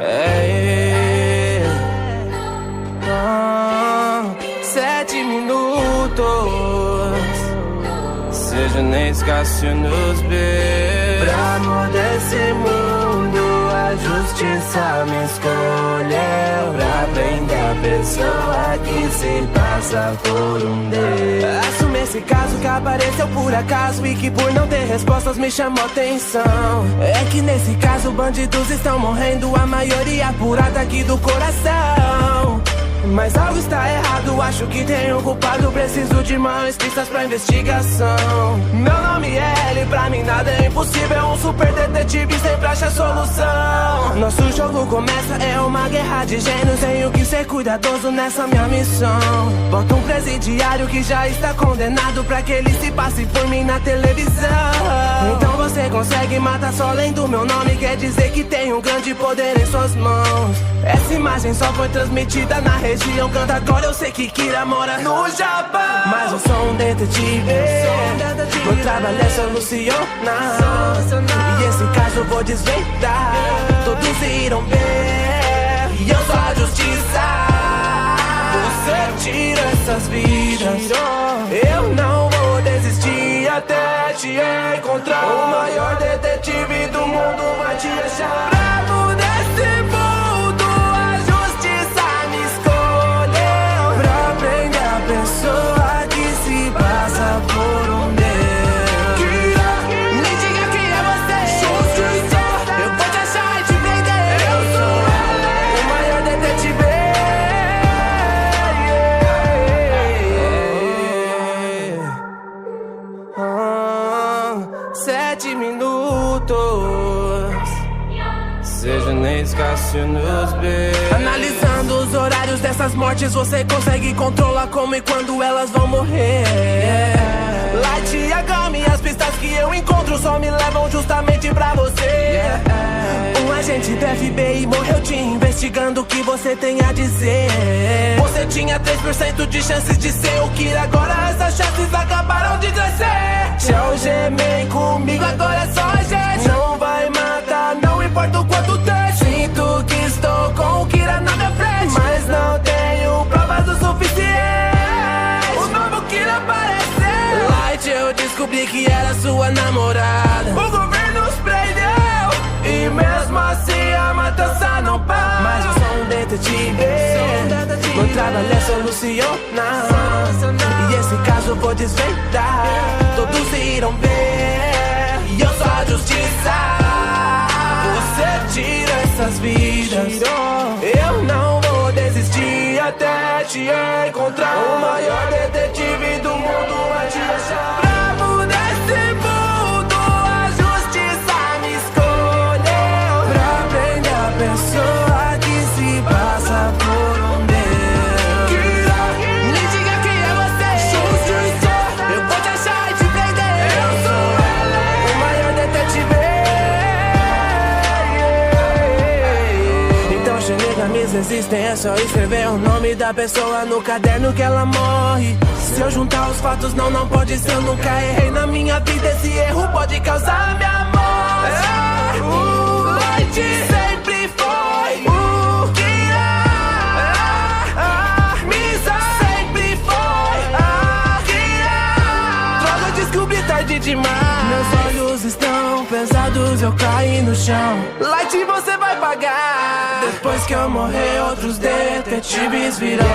Ei, 7 minutos, seja nem escasso nos ver. Pra amor desse mundo, a justiça me escolheu. Pra prender a pessoa que se passa por um Deus. Assume esse caso que apareceu por acaso e que por não ter respostas me chamou atenção. É que nesse caso bandidos estão morrendo, a maioria pura aqui do coração. Mas algo está errado, acho que tem um culpado. Preciso de mais pistas pra investigação. Meu nome é L, pra mim nada é impossível. Um super detetive sempre acha solução. Nosso jogo começa, é uma guerra de gênios. Tenho que ser cuidadoso nessa minha missão. Bota um presidiário que já está condenado, pra que ele se passe por mim na televisão. Então você consegue matar só lendo meu nome. Quer dizer que tem um grande poder em suas mãos. Essa imagem só foi transmitida na região. Canta agora, eu sei que Kira mora no Japão. Mas eu sou um detetive, meu trabalho é solucionar. E esse caso eu vou desvendar. Todos irão ver, e eu sou a justiça. Você tira essas vidas, eu não vou desistir até te encontrar. O maior detetive do mundo vai te achar. Pra mudar esse mundo, a justiça me escolheu. Pra prender a pessoa que se passa por um Deus. Me diga quem é você. Justiça, eu vou te achar e te prender. Eu sou o maior detetive. 7 minutos, seja nem escasso nos ver. Analisando os horários dessas mortes, você consegue controlar como e quando elas vão morrer. Light e a Gami, as pistas que eu encontro só me levam justamente pra você. Um agente do FBI morreu te investigando, o que você tem a dizer? Você tinha 3% de chances de ser o Kira, agora essas chances acabaram de crescer. Te algemei comigo, agora é só a gente. Não vai matar, não importa o quanto tem. Sinto que estou com o Kira na minha frente, mas não tenho provas o suficiente. O novo Kira apareceu. Light, eu descobri que era sua namorada. O governo nos prendeu e mesmo assim a matança não para. Mas eu sou um detetive, meu trabalho é solucionar. E esse caso eu vou desvendar. Todos irão ver, e eu sou a justiça. Você tira essas vidas, eu não vou desistir até te encontrar. O maior detetive do mundo vai te achar. Pra mudar esse mundo, a justiça me escolheu. Pra prender a pessoa que se passa por um Deus. Me diga quem é você. Justiça, eu vou te achar e te prender. Eu sou o maior detetive. Então cheguei na minha existência, é só escrever o nome da pessoa no caderno que ela morre. Se eu juntar os fatos, não pode ser. Eu nunca errei na minha vida, esse erro pode causar minha morte. O Light sempre foi o Kira. Misa sempre foi a Kira. Droga, eu descobri tarde demais. Meus olhos estão pesados, eu caí no chão. Light, você vai pagar. Depois que eu morrer, outros detetives virão.